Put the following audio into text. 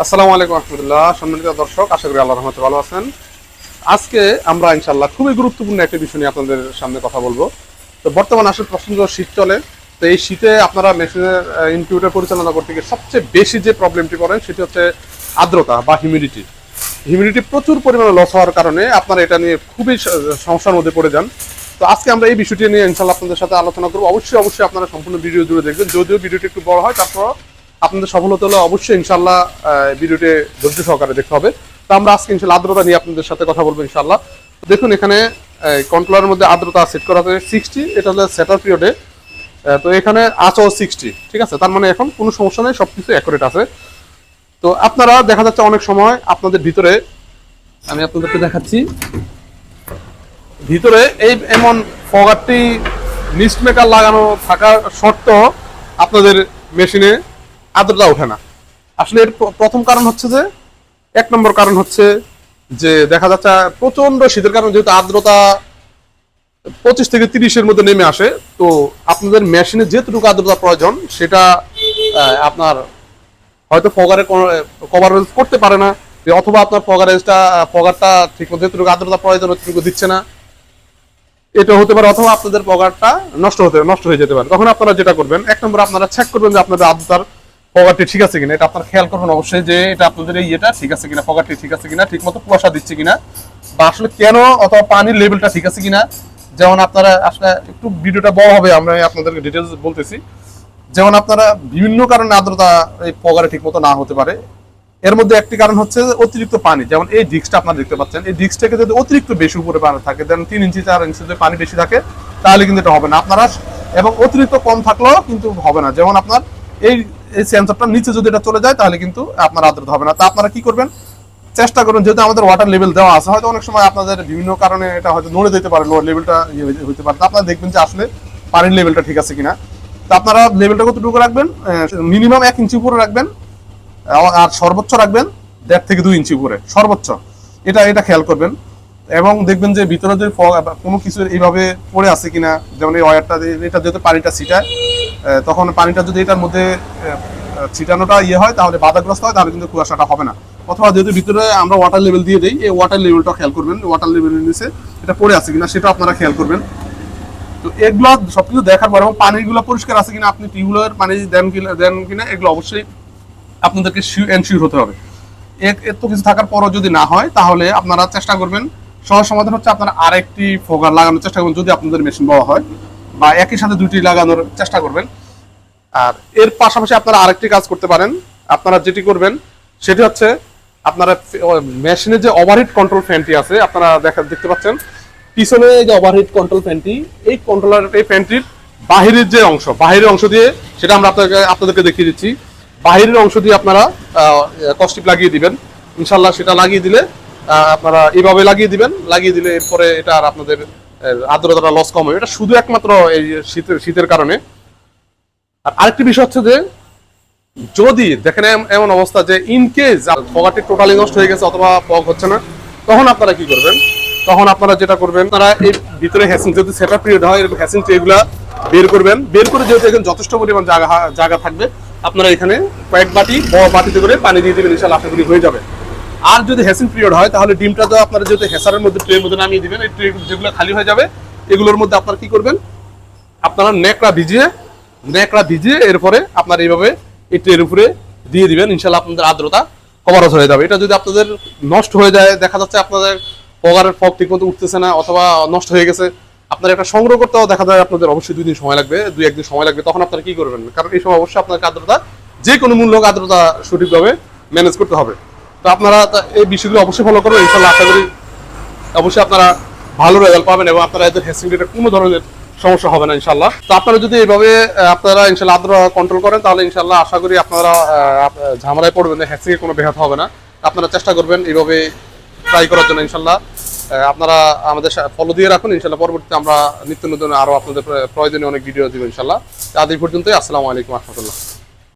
আসসালামু আলাইকুম রহমতুল্লাহ। সম্মানিত দর্শক, আশা করি আল্লাহর রহমতে ভালো আছেন। আজকে আমরা ইনশাআল্লাহ খুবই গুরুত্বপূর্ণ একটা বিষয় নিয়ে আপনাদের সামনে কথা বলবো। তো বর্তমানে আসলে প্রচন্ড শীত চলে। তো এই শীতে আপনারা মেশিনের ইনকিউবেটর পরিচালনা করতে গিয়ে সবচেয়ে বেশি যে প্রবলেমটি করেন সেটি হচ্ছে আর্দ্রতা বা হিউমিডিটি। হিউমিডিটি প্রচুর পরিমাণে লস হওয়ার কারণে আপনারা এটা নিয়ে খুবই সমস্যার মধ্যে পড়ে যান। তো আজকে আমরা এই বিষয়টি নিয়ে ইনশাআল্লাহ আপনাদের সাথে আলোচনা করবো। অবশ্যই আপনারা সম্পূর্ণ ভিডিও জুড়ে দেখবেন। যদিও ভিডিওটি একটু বড় হয়, তারপর আপনাদের সফল হতে হলে অবশ্যই ইনশাআল্লাহ ভিডিওটি ধৈর্য সহকারে দেখতে হবে। তো আমরা আজকে ইনশাআল্লাহ আর্দ্রতা নিয়ে আপনাদের সাথে কথা বলবো ইনশাআল্লাহ। দেখুন, এখানে কন্ট্রোলারের মধ্যে আর্দ্রতা সেট করা আছে 60, এটা হলো সেটার পিরিয়ডে। তো এখানে আছে 60, ঠিক আছে। তার মানে এখন কোনো সমস্যা নেই, সবকিছু অ্যাকুরেট আছে। তো আপনারা দেখা যাচ্ছে অনেক সময় আপনাদের ভিতরে, আমি আপনাদেরকে দেখাচ্ছি, ভিতরে এই এমন ফগারটি মিস্ট মেকার লাগানো থাকার সত্ত্বেও আপনাদের মেশিনে আর্দ্রতা ওঠে না। আসলে এর প্রথম কারণ হচ্ছে যে, এক নম্বর কারণ হচ্ছে যে দেখা যাচ্ছে প্রচন্ড শীতের কারণে যেহেতু আর্দ্রতা 25 থেকে 30-এর মধ্যে নেমে আসে, তো আপনাদের মেশিনে যেটুকু আর্দ্রতা প্রয়োজন সেটা আপনার হয়তো ফগারে কভারেজ করতে পারে না, অথবা আপনার ফগারটা ঠিক মতো যেটুকু আর্দ্রতা প্রয়োজন অতটুকু দিচ্ছে না, এটা হতে পারে। অথবা আপনাদের পগারটা নষ্ট হয়ে যেতে পারে। তখন আপনারা যেটা করবেন, এক নম্বর আপনারা চেক করবেন যে আপনাদের আর্দ্রতার পগারটি ঠিক আছে কিনা। এটা আপনারা খেয়াল করবেন অবশ্যই যে এটা আপনাদের এই ইয়েটা ঠিক আছে কিনা, পগারটি ঠিক আছে কিনা, ঠিক মতো কুয়াশা দিচ্ছে কিনা, বা আসলে কেন, অথবা পানির লেভেলটা ঠিক আছে কিনা। যেমন আপনারা আসলে একটু ভিডিওটা বড় হবে, আমরা আপনাদেরকে ডিটেলস বলতেছি। যেমন আপনারা বিভিন্ন কারণে আর্দ্রতা এই পগারে ঠিক মতো না হতে পারে। এর মধ্যে একটি কারণ হচ্ছে অতিরিক্ত পানি। যেমন এই ডিস্কটা আপনারা দেখতে পাচ্ছেন, এই ডিস্কটাকে যদি অতিরিক্ত বেশি উপরে পানি থাকে, দেন 3 ইঞ্চি 4 ইঞ্চি যদি পানি বেশি থাকে, তাহলে কিন্তু এটা হবে না আপনারা। এবং অতিরিক্ত কম থাকলেও কিন্তু হবে না। যেমন আপনার এই সেন্সরটার নিচে যদি এটা চলে যায়, তাহলে কিন্তু আপনার আর্দ্রতা হবে না। তা আপনারা কি করবেন, চেষ্টা করুন, যেহেতু আমাদের ওয়াটার লেভেল দেওয়া আছে, হয়তো অনেক সময় আপনাদের বিভিন্ন কারণে এটা হয়তো নড়ে যেতে পারে, লোয়ার লেভেলটা হইতে পারে। আপনারা দেখবেন যে আসলে পানির লেভেলটা ঠিক আছে কিনা। তো আপনারা লেভেলটা কতটুকু রাখবেন, মিনিমাম 1 ইঞ্চি উপরে রাখবেন, আর সর্বোচ্চ রাখবেন 1.5 থেকে 2 ইঞ্চি উপরে সর্বোচ্চ। এটা খেয়াল করবেন। এবং দেখবেন যে ভিতরে যদি কোনো কিছু এইভাবে পড়ে আছে কিনা। যেমন এই ওয়্যারটা, এটা যেহেতু পানিটা ছিটায়, তখন পানিটা যদি এটার মধ্যে ছিটানোটা হয়, তাহলে বাধাগ্রস্ত হয়, তাহলে কিন্তু কুয়াশাটা হবে না। অথবা যেহেতু ভিতরে আমরা ওয়াটার লেভেল দিয়ে দিই, এই ওয়াটার লেভেলটা খেয়াল করবেন, ওয়াটার লেভেলের নিচে এটা পড়ে আছে কিনা সেটা আপনারা খেয়াল করবেন। তো এগুলো সবকিছু দেখার পর, এবং পানিগুলো পরিষ্কার আছে কিনা, আপনি টিউবওয়েলের পানি দেন কিনা, এগুলো অবশ্যই আপনাদেরকে এনশিওর হতে হবে। এত কিছু থাকার পরও যদি না হয়, তাহলে আপনারা চেষ্টা করবেন, সহজ সমাধান হচ্ছে আপনারা আরেকটি ফোগার লাগানোর চেষ্টা করবেন, যদি আপনাদের মেশিন বড় হয়, বা একই সাথে 2টি লাগানোর চেষ্টা করবেন। আর এর পাশাপাশি আপনারা আরেকটি কাজ করতে পারেন। আপনারা যেটি করবেন সেটি হচ্ছে, আপনারা মেশিনের যে ওভারহিট কন্ট্রোল ফ্যানটি আছে, আপনারা দেখতে পাচ্ছেন পিছনে যে ওভারহিট কন্ট্রোল ফ্যানটি, এই এই ফ্যানটির বাহিরের যে অংশ, বাহিরের অংশ দিয়ে, সেটা আমরা আপনাদেরকে দেখিয়ে দিচ্ছি। বাহিরের অংশ দিয়ে আপনারা কস্টিপ লাগিয়ে দিবেন ইনশাল্লাহ। সেটা লাগিয়ে দিলে আপনারা এইভাবে লাগিয়ে দিলে এরপরে এটা আর আপনাদের আর্দ্রতাটা লস কম হবে। এটা শুধু একমাত্র এই শীতের কারণে। আর আরেকটি বিষয় হচ্ছে যে, যদি দেখেন এমন অবস্থা যে ইনকেস পগারটি টোটালি নষ্ট হয়ে গেছে অথবা পগ হচ্ছে না, তখন আপনারা কি করবেন, তখন আপনারা যেটা করবেন, তারা এই ভিতরে হ্যাসিং, যদি সেটআপ পিরিয়ড হয়, এরকম হ্যাসিং এগুলা বের করবেন। বের করে যেহেতু এখানে যথেষ্ট পরিমাণ জায়গা থাকবে, আপনারা এখানে কয়েক বাটি বড় বাটিতে করে পানি দিয়ে দেবেন, ইনশাআল্লাহ আশা করি হয়ে যাবে। আর যদি হ্যাসিং পিরিয়ড হয়, তাহলে ডিমটা তো আপনারা যেহেতু হ্যাসারের মধ্যে, ট্রের মধ্যে নামিয়ে দিবেন, এই ট্রে যেগুলো খালি হয়ে যাবে, এগুলোর মধ্যে আপনারা কি করবেন, আপনারা ন্যাকড়া ভিজিয়ে এরপরে আপনার এইভাবে এই ট্রের উপরে দিয়ে দিবেন, ইনশাআল্লাহ আপনাদের আর্দ্রতা কভারেজ হয়ে যাবে। এটা যদি আপনাদের নষ্ট হয়ে যায়, দেখা যাচ্ছে আপনাদের পগারের ফগ ঠিক মতো উঠতেছে না, অথবা নষ্ট হয়ে গেছে, আপনার একটা সংগ্রহ করতেও দেখা যায় আপনাদের অবশ্যই 2 দিন সময় লাগবে, 2-1 দিন সময় লাগবে। তখন আপনারা কি করবেন, কারণ এই সময় অবশ্যই আপনার আর্দ্রতা, যে কোনো মূল্য আর্দ্রতা সঠিকভাবে ম্যানেজ করতে হবে। তো আপনারা এই বিষয়গুলো অবশ্যই ফলো করবেন, ইনশাআল্লাহ আশা করি অবশ্যই আপনারা ভালো রেজাল্ট পাবেন, এবং আপনারা এদের হ্যাসিংটা কোনো ধরনের সমস্যা হবে না ইনশাআল্লাহ। তো আপনারা যদি এইভাবে আপনারা ইনশাআল্লাহ আর্দ্রতা কন্ট্রোল করেন, তাহলে ইনশাআল্লাহ আশা করি আপনারা ঝামেলায় পড়বেন না, হ্যাসিংয়ে কোনো ব্যাঘাত হবে না। আপনারা চেষ্টা করবেন এইভাবে ট্রাই করার জন্য ইনশাআল্লাহ। আপনারা আমাদের ফলো দিয়ে রাখুন, ইনশাআল্লাহ পরবর্তীতে আমরা নিত্য নতুন আরো আপনাদের প্রয়োজনীয় অনেক ভিডিও দিব ইনশাআল্লাহ। আজ এই পর্যন্তই। আসসালামু আলাইকুম ওয়া রাহমাতুল্লাহ।